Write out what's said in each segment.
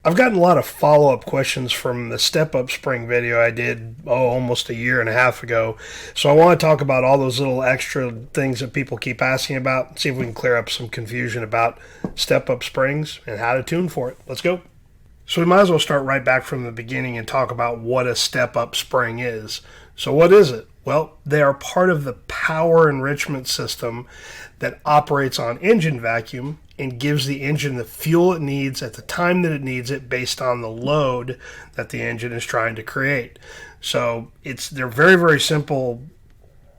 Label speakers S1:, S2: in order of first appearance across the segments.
S1: I've gotten a lot of follow-up questions from the step-up spring video I did, almost a year and a half ago. So I want to talk about all those little extra things that people keep asking about, see if we can clear up some confusion about step-up springs and how to tune for it. Let's go. So we might as well start right back from the beginning and talk about what a step-up spring is. So what is it? Well, they are part of the power enrichment system that operates on engine vacuum and gives the engine the fuel it needs at the time that it needs it based on the load that the engine is trying to create. So they're very, very simple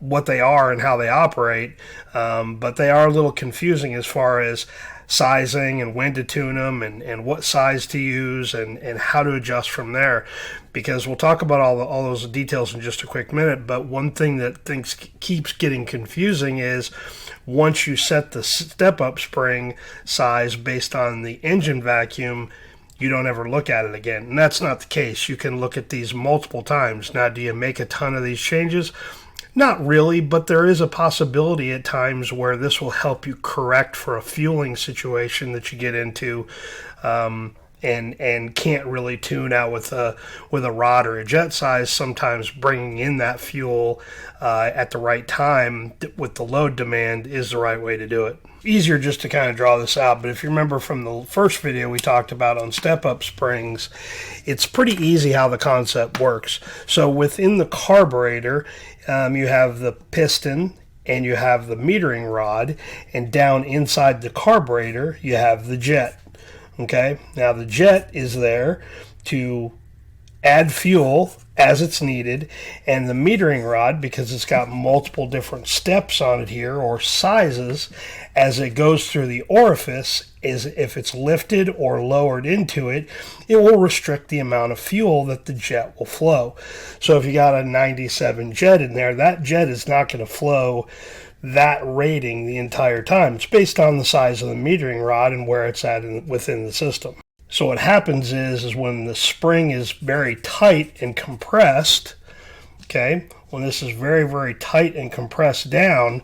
S1: what they are and how they operate, but they are a little confusing as far as sizing and when to tune them and what size to use and how to adjust from there, because we'll talk about all those details in just a quick minute. But one thing that things keeps getting confusing is once you set the step-up spring size based on the engine vacuum, you don't ever look at it again. And that's not the case. You can look at these multiple times. Now, do you make a ton of these changes? Not really, but there is a possibility at times where this will help you correct for a fueling situation that you get into, and can't really tune out with a rod or a jet size. Sometimes bringing in that fuel at the right time with the load demand is the right way to do it. Easier just to kind of draw this out, but if you remember from the first video we talked about on step-up springs, it's pretty easy how the concept works. So within the carburetor, you have the piston and you have the metering rod, and down inside the carburetor you have the jet. Okay, now the jet is there to add fuel as it's needed, and the metering rod, because it's got multiple different steps on it here, or sizes, as it goes through the orifice, is if it's lifted or lowered into it, it will restrict the amount of fuel that the jet will flow. So if you got a 97 jet in there, that jet is not going to flow that rating the entire time. It's based on the size of the metering rod and where it's at within the system. So what happens is when the spring is very tight and compressed, okay, when this is very, very tight and compressed down,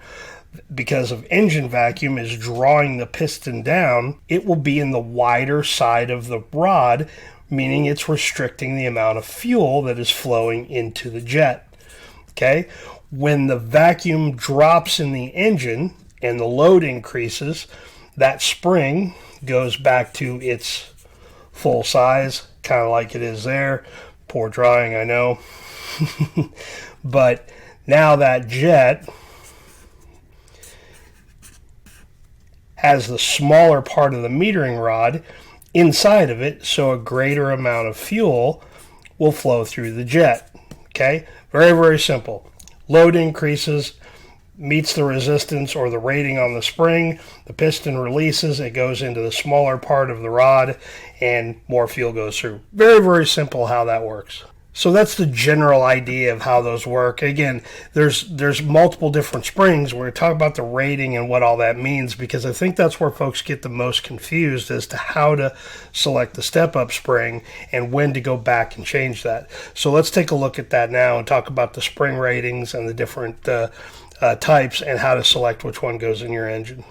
S1: because of engine vacuum is drawing the piston down, it will be in the wider side of the rod, meaning it's restricting the amount of fuel that is flowing into the jet. Okay, when the vacuum drops in the engine and the load increases, that spring goes back to its full size, kind of like it is there. Poor drawing, I know. But now that jet has the smaller part of the metering rod inside of it, so a greater amount of fuel will flow through the jet. Okay, very, very simple. Load increases, meets the resistance or the rating on the spring, the piston releases, it goes into the smaller part of the rod, and more fuel goes through. Very, very simple how that works. So that's the general idea of how those work. Again, there's multiple different springs. We're going to talk about the rating and what all that means, because I think that's where folks get the most confused as to how to select the step-up spring and when to go back and change that. So let's take a look at that now and talk about the spring ratings and the different types and how to select which one goes in your engine.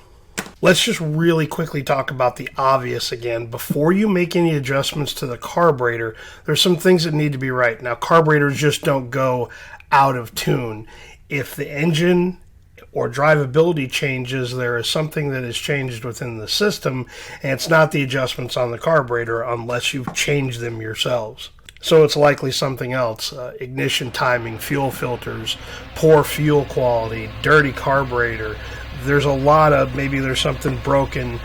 S1: Let's just really quickly talk about the obvious again. Before you make any adjustments to the carburetor, there's some things that need to be right. Now, carburetors just don't go out of tune. If the engine or drivability changes, there is something that is changed within the system, and it's not the adjustments on the carburetor unless you've changed them yourselves. So it's likely something else. Ignition timing, fuel filters, poor fuel quality, dirty carburetor. There's a lot of, maybe there's something broken,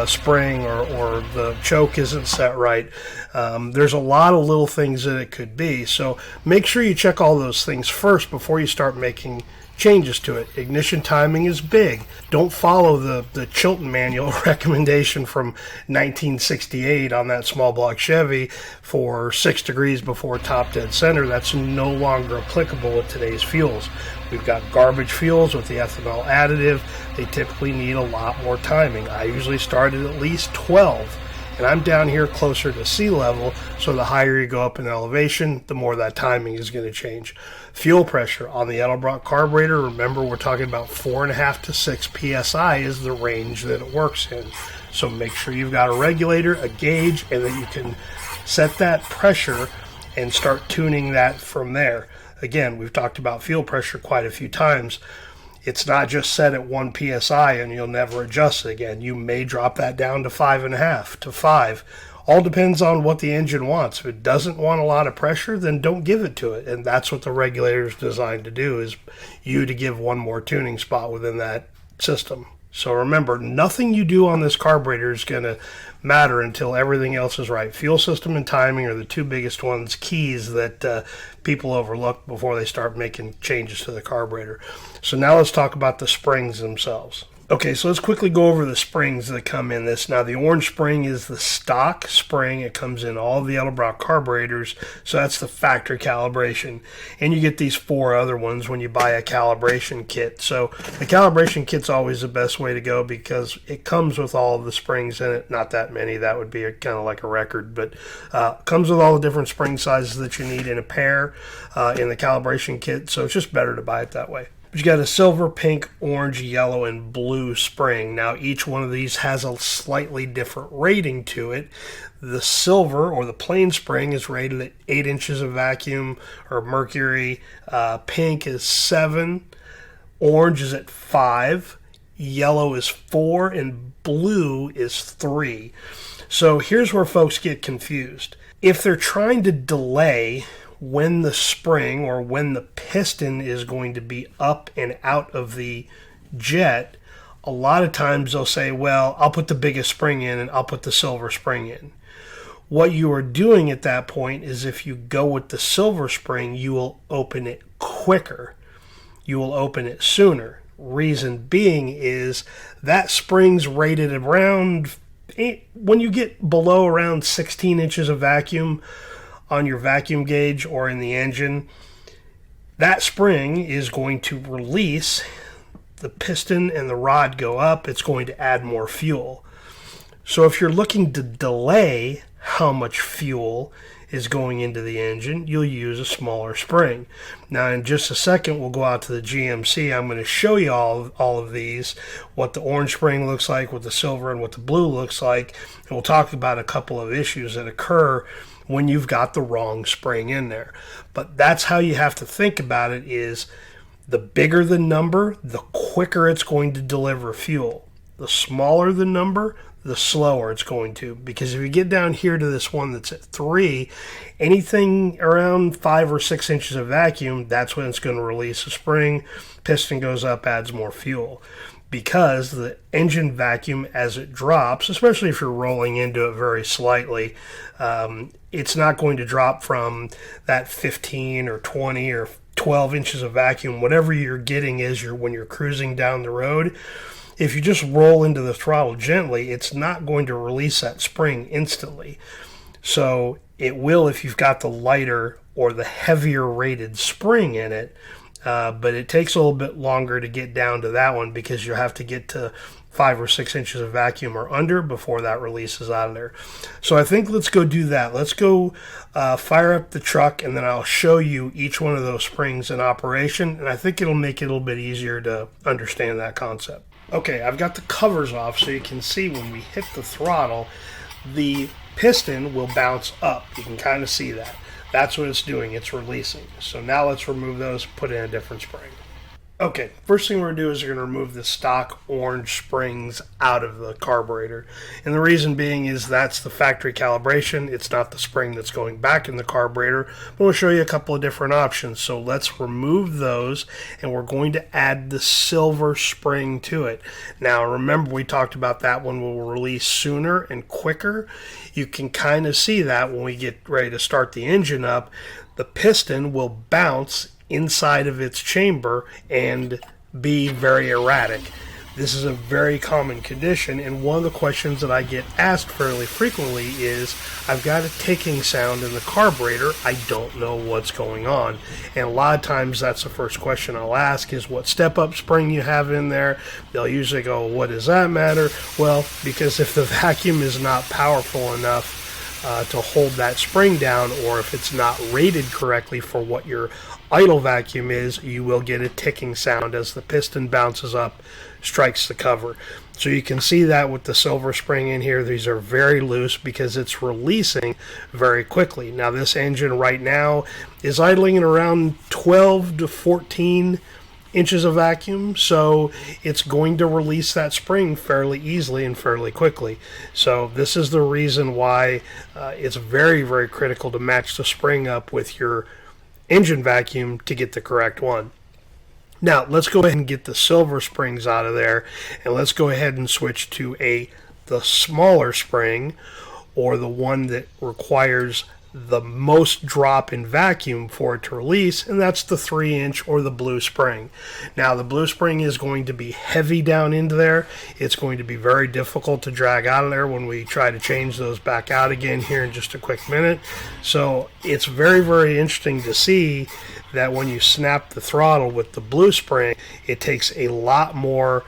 S1: spring, or the choke isn't set right. There's a lot of little things that it could be. So make sure you check all those things first before you start making changes to it. Ignition timing is big. Don't follow the Chilton manual recommendation from 1968 on that small block Chevy for 6 degrees before top dead center. That's no longer applicable with today's fuels. We've got garbage fuels with the ethanol additive. They typically need a lot more timing. I usually start at least 12. And I'm down here closer to sea level, so the higher you go up in elevation, the more that timing is going to change. Fuel pressure on the Edelbrock carburetor, remember we're talking about 4.5 to 6 psi is the range that it works in. So make sure you've got a regulator, a gauge, and that you can set that pressure and start tuning that from there. Again, we've talked about fuel pressure quite a few times. It's not just set at 1 psi and you'll never adjust it again. You may drop that down to 5.5 to 5. All depends on what the engine wants. If it doesn't want a lot of pressure, then don't give it to it. And that's what the regulator is designed to do, is you to give one more tuning spot within that system. So remember, nothing you do on this carburetor is going to matter until everything else is right. Fuel system and timing are the two biggest ones, keys that people overlook before they start making changes to the carburetor. So now let's talk about the springs themselves. Okay, so let's quickly go over the springs that come in this. Now, the orange spring is the stock spring. It comes in all the Edelbrock carburetors, so that's the factory calibration. And you get these 4 other ones when you buy a calibration kit. So the calibration kit's always the best way to go because it comes with all of the springs in it. Not that many. That would be kind of like a record, but comes with all the different spring sizes that you need in a pair in the calibration kit, so it's just better to buy it that way. You got a silver, pink, orange, yellow, and blue spring. Now, each one of these has a slightly different rating to it. The silver, or the plain spring, is rated at 8 inches of vacuum or mercury. Pink is 7. Orange is at 5. Yellow is 4. And blue is 3. So here's where folks get confused. If they're trying to delay when the spring or when the piston is going to be up and out of the jet, a lot of times they'll say, well, I'll put the biggest spring in and I'll put the silver spring in. What you are doing at that point is, if you go with the silver spring, you will open it quicker. You will open it sooner. Reason being is that spring's rated around, when you get below around 16 inches of vacuum on your vacuum gauge or in the engine, that spring is going to release, the piston and the rod go up, it's going to add more fuel. So if you're looking to delay how much fuel is going into the engine, you'll use a smaller spring. Now in just a second we'll go out to the GMC. I'm going to show you all of these, what the orange spring looks like, what the silver and what the blue looks like, and we'll talk about a couple of issues that occur when you've got the wrong spring in there. But that's how you have to think about it, is the bigger the number, the quicker it's going to deliver fuel. The smaller the number, the slower it's going to. Because if you get down here to this one that's at 3, anything around 5 or 6 inches of vacuum, that's when it's going to release a spring. Piston goes up, adds more fuel. Because the engine vacuum, as it drops, especially if you're rolling into it very slightly, it's not going to drop from that 15 or 20 or 12 inches of vacuum, whatever you're getting when you're cruising down the road. If you just roll into the throttle gently, it's not going to release that spring instantly. So it will if you've got the lighter or the heavier rated spring in it. But it takes a little bit longer to get down to that one because you have to get to 5 or 6 inches of vacuum or under before that releases out of there. So I think let's go do that. Let's go fire up the truck, and then I'll show you each one of those springs in operation, and I think it'll make it a little bit easier to understand that concept. Okay, I've got the covers off so you can see when we hit the throttle, the piston will bounce up. You can kind of see that. That's what it's doing, it's releasing. So now let's remove those, put in a different spring. Okay, first thing we're going to do is we're going to remove the stock orange springs out of the carburetor. And the reason being is that's the factory calibration. It's not the spring that's going back in the carburetor. But we'll show you a couple of different options. So let's remove those, and we're going to add the silver spring to it. Now remember, we talked about that one will release sooner and quicker. You can kind of see that when we get ready to start the engine up. The piston will bounce inside of its chamber and be very erratic. This is a very common condition, and one of the questions that I get asked fairly frequently is, I've got a ticking sound in the carburetor, I don't know what's going on. And a lot of times that's the first question I'll ask is what step-up spring you have in there. They'll usually go, what does that matter? Well, because if the vacuum is not powerful enough to hold that spring down, or if it's not rated correctly for what your idle vacuum is, you will get a ticking sound as the piston bounces up, strikes the cover. So you can see that with the silver spring in here. These are very loose because it's releasing very quickly. Now this engine right now is idling at around 12 to 14 inches of vacuum, so it's going to release that spring fairly easily and fairly quickly. So this is the reason why it's very, very critical to match the spring up with your engine vacuum to get the correct one. Now let's go ahead and get the silver springs out of there, and let's go ahead and switch to the smaller spring, or the one that requires the most drop in vacuum for it to release, and that's the 3-inch or the blue spring. Now the blue spring is going to be heavy down into there. It's going to be very difficult to drag out of there when we try to change those back out again here in just a quick minute. So it's very, very interesting to see that when you snap the throttle with the blue spring, it takes a lot more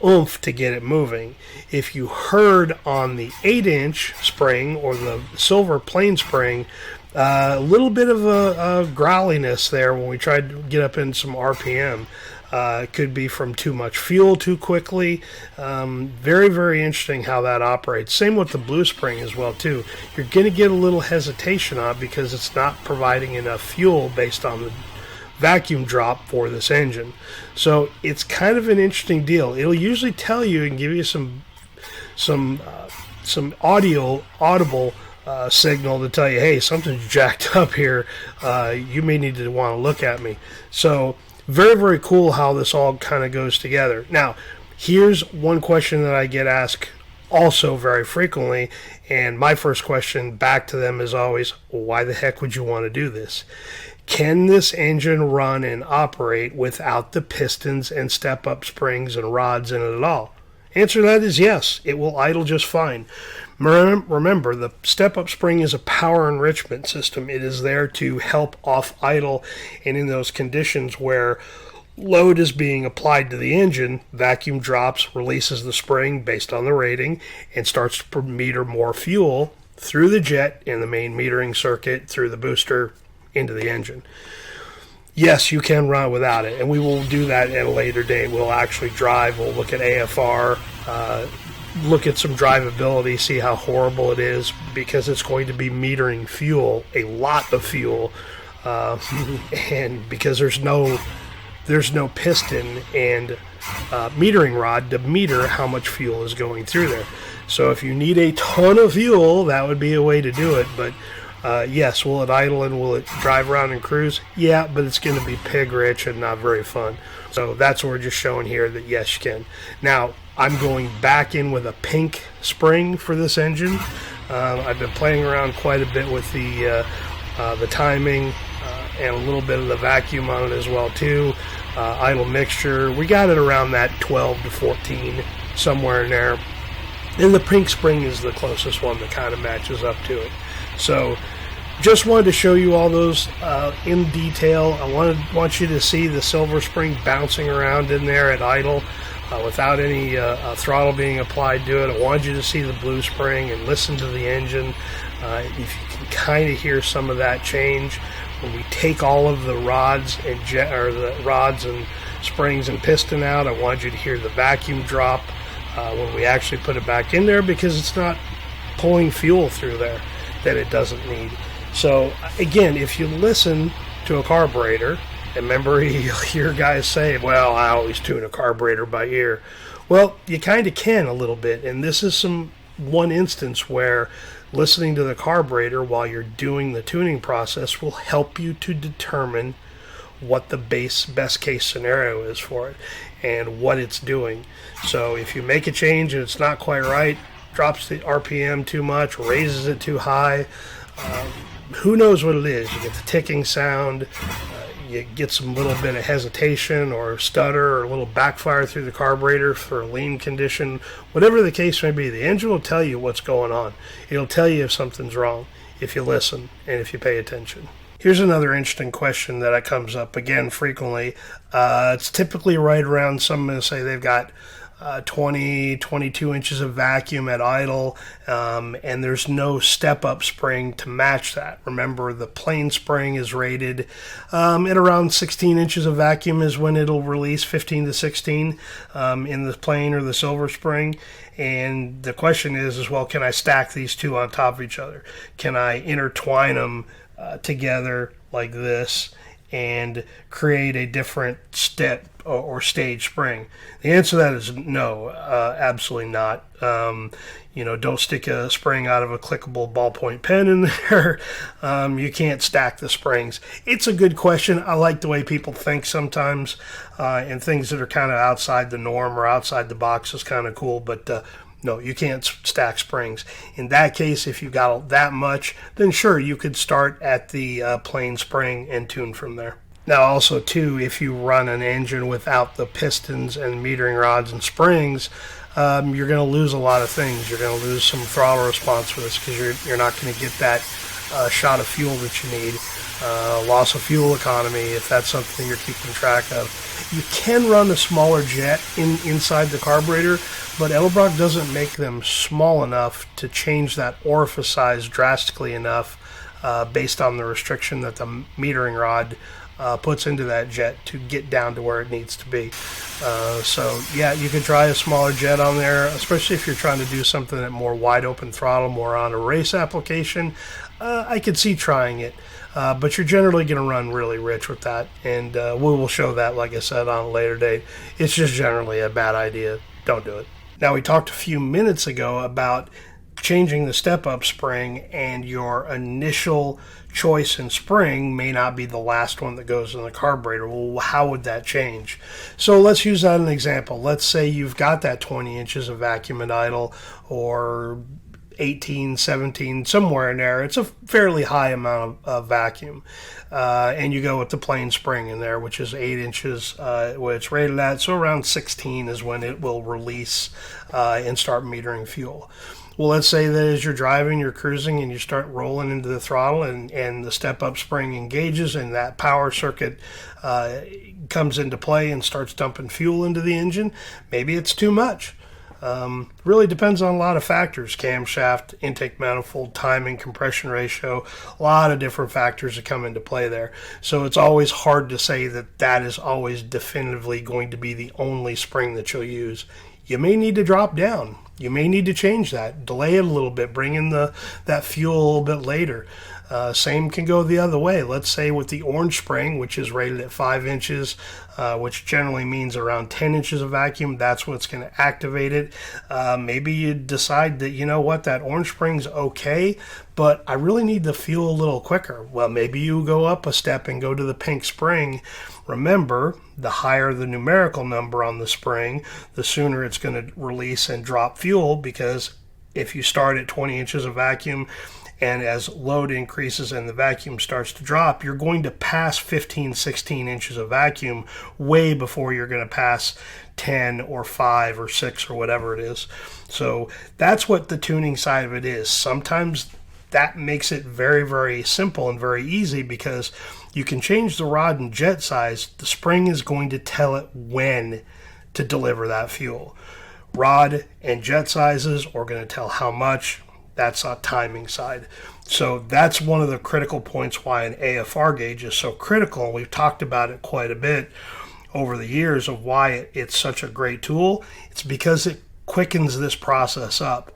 S1: oomph to get it moving. If you heard on the 8-inch spring or the silver plain spring, a little bit of a growliness there when we tried to get up in some RPM. It could be from too much fuel too quickly. Very, very interesting how that operates. Same with the blue spring as well too. You're going to get a little hesitation on it because it's not providing enough fuel based on the vacuum drop for this engine. So it's kind of an interesting deal. It'll usually tell you and give you some audible signal to tell you, hey, something's jacked up here. You may need to want to look at me. So very, very cool how this all kind of goes together. Now, here's one question that I get asked also very frequently, and my first question back to them is always, why the heck would you want to do this? Can this engine run and operate without the pistons and step-up springs and rods in it at all? Answer to that is yes. It will idle just fine. Remember, the step-up spring is a power enrichment system. It is there to help off idle, and in those conditions where load is being applied to the engine, vacuum drops, releases the spring based on the rating, and starts to meter more fuel through the jet in the main metering circuit, through the booster, into the engine. Yes, you can run without it, and we will do that at a later date. We'll actually drive, we'll look at AFR, look at some drivability, see how horrible it is, because it's going to be metering fuel, a lot of fuel, and because there's no piston and metering rod to meter how much fuel is going through there. So if you need a ton of fuel, that would be a way to do it. But yes, will it idle and will it drive around and cruise? Yeah, but it's going to be pig rich and not very fun. So that's what we're just showing here, that yes, you can. Now, I'm going back in with a pink spring for this engine. I've been playing around quite a bit with the timing and a little bit of the vacuum on it as well too. Idle mixture, we got it around that 12 to 14, somewhere in there. And the pink spring is the closest one that kind of matches up to it. So just wanted to show you all those in detail. I want you to see the silver spring bouncing around in there at idle without any throttle being applied to it. I wanted you to see the blue spring and listen to the engine. If you can kind of hear some of that change when we take all of the rods and springs and piston out. I wanted you to hear the vacuum drop when we actually put it back in there, because it's not pulling fuel through there that it doesn't need. So again, if you listen to a carburetor, and remember, you'll hear guys say, well, I always tune a carburetor by ear. Well, you kind of can a little bit, and this is one instance where listening to the carburetor while you're doing the tuning process will help you to determine what the best case scenario is for it and what it's doing. So if you make a change and it's not quite right, drops the RPM too much, raises it too high, who knows what it is. You get the ticking sound, you get some little bit of hesitation or stutter or a little backfire through the carburetor for a lean condition. Whatever the case may be, the engine will tell you what's going on. It'll tell you if something's wrong if you listen and if you pay attention. Here's another interesting question that comes up again frequently. It's typically right around, some say they've got 20, 22 inches of vacuum at idle, and there's no step-up spring to match that. Remember, the plain spring is rated at around 16 inches of vacuum is when it'll release, 15 to 16 in the plain or the silver spring. And the question is, well, can I stack these two on top of each other? Can I intertwine them together like this and create a different step or stage spring? The answer to that is no, absolutely not. Don't stick a spring out of a clickable ballpoint pen in there. You can't stack the springs. It's a good question. I like the way people think sometimes, and things that are kind of outside the norm or outside the box is kind of cool, but no, you can't stack springs. In that case, if you got that much, then sure, you could start at the plain spring and tune from there. Now, also, too, if you run an engine without the pistons and metering rods and springs, you're going to lose a lot of things. You're going to lose some throttle response for this because you're not going to get that shot of fuel that you need. Loss of fuel economy, if that's something you're keeping track of. You can run a smaller jet inside the carburetor, but Edelbrock doesn't make them small enough to change that orifice size drastically enough based on the restriction that the metering rod puts into that jet to get down to where it needs to be. So yeah, you could try a smaller jet on there, especially if you're trying to do something at more wide open throttle, more on a race application. I could see trying it. But you're generally going to run really rich with that, and we will show that, like I said, on a later date. It's just generally a bad idea. Don't do it. Now, we talked a few minutes ago about changing the step-up spring, and your initial choice in spring may not be the last one that goes in the carburetor. Well, how would that change? So let's use that as an example. Let's say you've got that 20 inches of vacuum at idle, or 18, 17, somewhere in there. It's a fairly high amount of vacuum. And you go with the plain spring in there, which is 8 inches, what it's rated at. So around 16 is when it will release and start metering fuel. Well, let's say that as you're driving, you're cruising, and you start rolling into the throttle, and the step-up spring engages, and that power circuit comes into play and starts dumping fuel into the engine. Maybe it's too much. Really depends on a lot of factors: camshaft, intake manifold, timing, compression ratio, a lot of different factors that come into play there. So it's always hard to say that is always definitively going to be the only spring that you'll use. You may need to drop down. You may need to change that, delay it a little bit, bring in that fuel a little bit later. Same can go the other way. Let's say with the orange spring, which is rated at 5 inches, which generally means around 10 inches of vacuum, that's what's going to activate it. Maybe you decide that, you know what, that orange spring's okay, but I really need the fuel a little quicker. Well, maybe you go up a step and go to the pink spring. Remember, the higher the numerical number on the spring, the sooner it's going to release and drop fuel, because if you start at 20 inches of vacuum, and as load increases and the vacuum starts to drop, you're going to pass 15, 16 inches of vacuum way before you're going to pass 10 or 5 or 6 or whatever it is. So that's what the tuning side of it is. Sometimes that makes it very, very simple and very easy, because you can change the rod and jet size. The spring is going to tell it when to deliver that fuel. Rod and jet sizes are going to tell how much. That's a timing side. So that's one of the critical points why an AFR gauge is so critical. We've talked about it quite a bit over the years of why it's such a great tool. It's because it quickens this process up.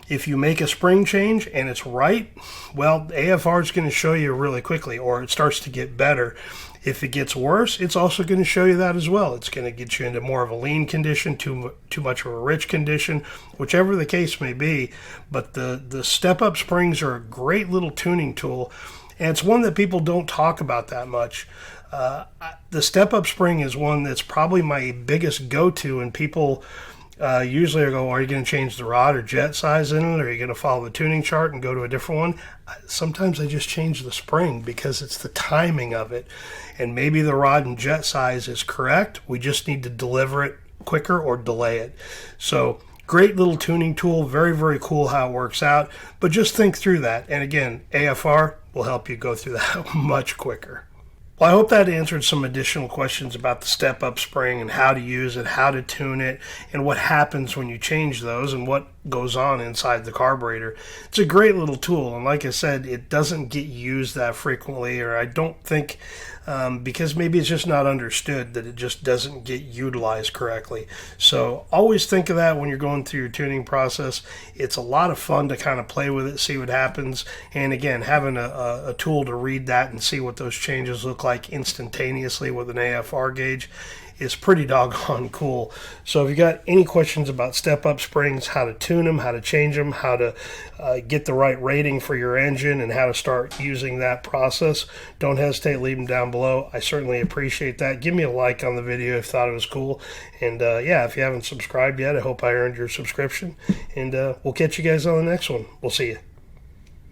S1: If you make a spring change and it's right, well, AFR is going to show you really quickly, or it starts to get better. If it gets worse, it's also going to show you that as well. It's going to get you into more of a lean condition, too much of a rich condition, whichever the case may be. But the step-up springs are a great little tuning tool, and it's one that people don't talk about that much. The step-up spring is one that's probably my biggest go-to, and people usually go, are you going to change the rod or jet size in it? Or are you going to follow the tuning chart and go to a different one? Sometimes I just change the spring because it's the timing of it. And maybe the rod and jet size is correct. We just need to deliver it quicker or delay it. So great little tuning tool. Very, very cool how it works out. But just think through that. And again, AFR will help you go through that much quicker. Well, I hope that answered some additional questions about the step-up spring and how to use it, how to tune it, and what happens when you change those and what goes on inside the carburetor. It's a great little tool, and like I said, it doesn't get used that frequently, or I don't think, because maybe it's just not understood that it just doesn't get utilized correctly. So always think of that when you're going through your tuning process. It's a lot of fun to kind of play with it, see what happens, and again, having a tool to read that and see what those changes look like instantaneously with an AFR gauge is pretty doggone cool. So if you got any questions about step-up springs, how to tune them, how to change them, how to get the right rating for your engine, and how to start using that process, don't hesitate, leave them down below. I certainly appreciate that. Give me a like on the video if you thought it was cool. And yeah, if you haven't subscribed yet, I hope I earned your subscription. And we'll catch you guys on the next one. We'll see you.